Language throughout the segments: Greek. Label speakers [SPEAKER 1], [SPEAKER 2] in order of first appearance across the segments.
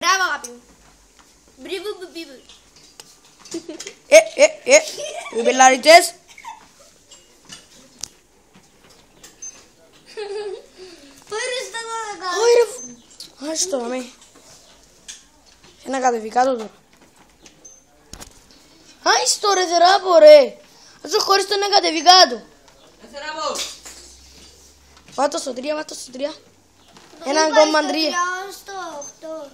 [SPEAKER 1] Μπράβο αγάπη μου. Μπρίβου μπίβου.
[SPEAKER 2] Οι πελαριτές.
[SPEAKER 1] Ορίστε εγώ δεν κάνω.
[SPEAKER 2] Όχι ρε. Άσαι το να με. Ένα κατεβικάτω τώρα. Άισε το ρε θεράπο ρε. Ας το χωρίς το ένα κατεβικάτω.
[SPEAKER 3] Θεράπο.
[SPEAKER 2] Βάτω στο 3, βάτω στο 3. 1,3.
[SPEAKER 1] Στο 8.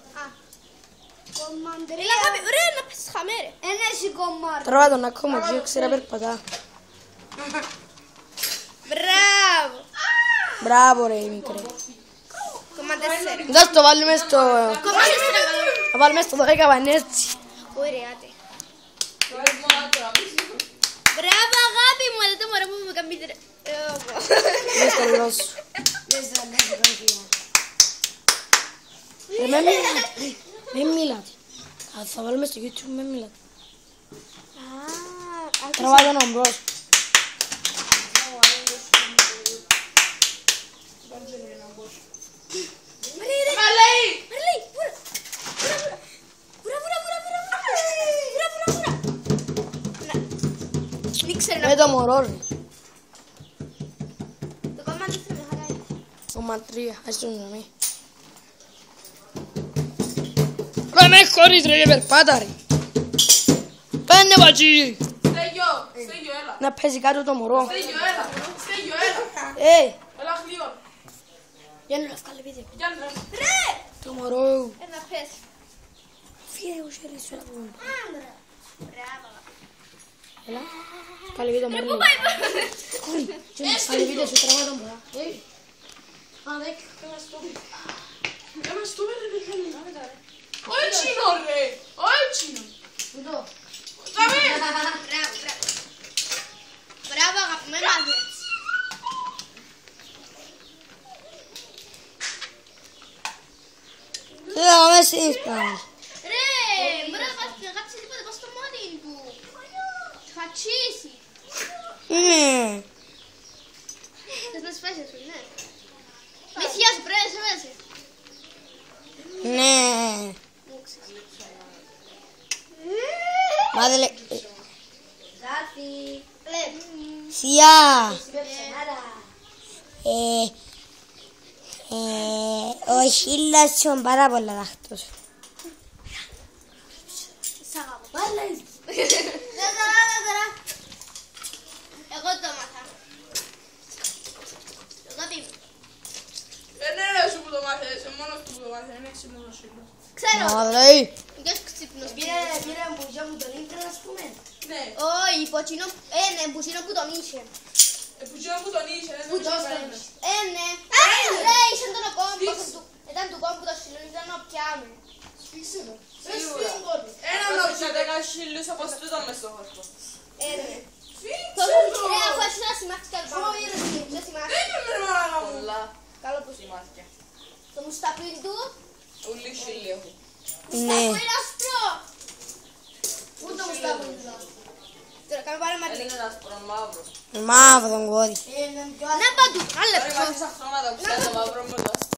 [SPEAKER 1] Έλα αγάπη, ρε να πέσεις χαμέ ρε. Ένα εσύ κομμάτι.
[SPEAKER 2] Τώρα βάτω να κόμμα και ξέρω περπατά.
[SPEAKER 1] Μπράβο.
[SPEAKER 2] Μπράβο ρε μικρέ.
[SPEAKER 1] Κόμμα 4.
[SPEAKER 2] Δώσ' το βάλουμε στο...
[SPEAKER 1] Κόμμα 4.
[SPEAKER 2] Θα βάλουμε στο 10 πανέτσι.
[SPEAKER 1] Ωραία τε. Μπράβο αγάπη μου, αλλά το μωρό μου με κάνει τρε.
[SPEAKER 2] Δες το λιό σου. Μην μιλάτε. Θα βάλουμε στο YouTube, μην μιλάτε. Τραβά τον ομπρός. Με το μωρό ρε.
[SPEAKER 1] Το κόμμα 4 με χαράει.
[SPEAKER 2] Κόμμα 3, ας το νόμι. Ρε με χωρίς ρε και περπάτα ρε. Πάνε πατσί.
[SPEAKER 3] Στέγιο, έλα.
[SPEAKER 2] Να παίζει κάτω το μωρό.
[SPEAKER 3] Στέγιο, έλα. Έλα χλίω.
[SPEAKER 2] Για να βγάλει βίντεο.
[SPEAKER 1] Ρε!
[SPEAKER 2] Το μωρό.
[SPEAKER 1] Ένα πες.
[SPEAKER 2] Φύγε εγώ σε ρε σου να πούμε.
[SPEAKER 1] Άντρα. Μπράβο.
[SPEAKER 2] Έλα. Βγάλει βίντεο μωρό.
[SPEAKER 1] Πού πάει.
[SPEAKER 2] Βγάλει βίντεο σου τραβά το μωρό. Α, δέκ.
[SPEAKER 3] Ένα στούμε ρε παιδιά. Όχι τσίνο ρε. Όχι τσίνο.
[SPEAKER 2] Εδώ.
[SPEAKER 3] Δαμε.
[SPEAKER 1] Μπράβο αγαπημένο μάθες.
[SPEAKER 2] Λέω μέσα ήρθαν.
[SPEAKER 1] Ρε, μπορεί να γράψει τίποτα, πας στο μόνοι του. Φατσίσει.
[SPEAKER 2] Ναι.
[SPEAKER 1] Θες να σπάσεις σου, ναι. Μη σιάς, πρέπει να σε βάζει.
[SPEAKER 2] Ναι. Μα δεν λέει.
[SPEAKER 1] Ζάφι.
[SPEAKER 2] Σιά. Ο Χίλας είναι πάρα πολλά δάχτως.
[SPEAKER 1] Σ' αγαπώ. Δεν τώρα. Εγώ το μάθα. Αγάπη μου.
[SPEAKER 3] Είναι ρε σου που το μάθες, μόνος του που το μάθες, είναι ξύπνος ο Σύλλος.
[SPEAKER 1] Ξέρω.
[SPEAKER 2] Μα λέει.
[SPEAKER 1] Ποιος ξύπνος.
[SPEAKER 2] Πήρε μπουζιά μου τον ίντρα ας πούμε.
[SPEAKER 3] Ναι,
[SPEAKER 1] Όχι, ποτσίνο. Ναι, ποτσίνο που τον είχε.
[SPEAKER 3] που τσίνο που τον είσαι, δεν τον είσαι.
[SPEAKER 1] Ναι. Ρε, είσαι τον κόμπο. Ήταν του κόμπου το σύλλον, ήταν να πιάμε.
[SPEAKER 3] Σίγουρα. Ένα να τους 10 χίλιους από στούταν μες στο χορκό.
[SPEAKER 1] Ναι.
[SPEAKER 3] Φίξε το!
[SPEAKER 1] Ρε, αφού εσύ να σημάχεις κάτι πάνω. Δεν σημάχεις.
[SPEAKER 3] Δεν είναι με μάνα μου.
[SPEAKER 4] Πολλά
[SPEAKER 1] Καλό που
[SPEAKER 4] σημάδια.
[SPEAKER 1] το μουσταπίν του.
[SPEAKER 4] Ούλοι χίλιοι έχουν.
[SPEAKER 2] Ναι.
[SPEAKER 1] Μουσταπίν άσπρο. Πού το μουσταπίν του. Τώρα κάμε πάρε ματρί.
[SPEAKER 4] Είναι άσπρο μαύρο.
[SPEAKER 2] Μαύρο τον κόρη.
[SPEAKER 1] Να παντού, άλλο
[SPEAKER 4] Τώρα
[SPEAKER 1] λεπτό.
[SPEAKER 4] μάθεις τα χρώματα που ξέρεις το μαύρο μου.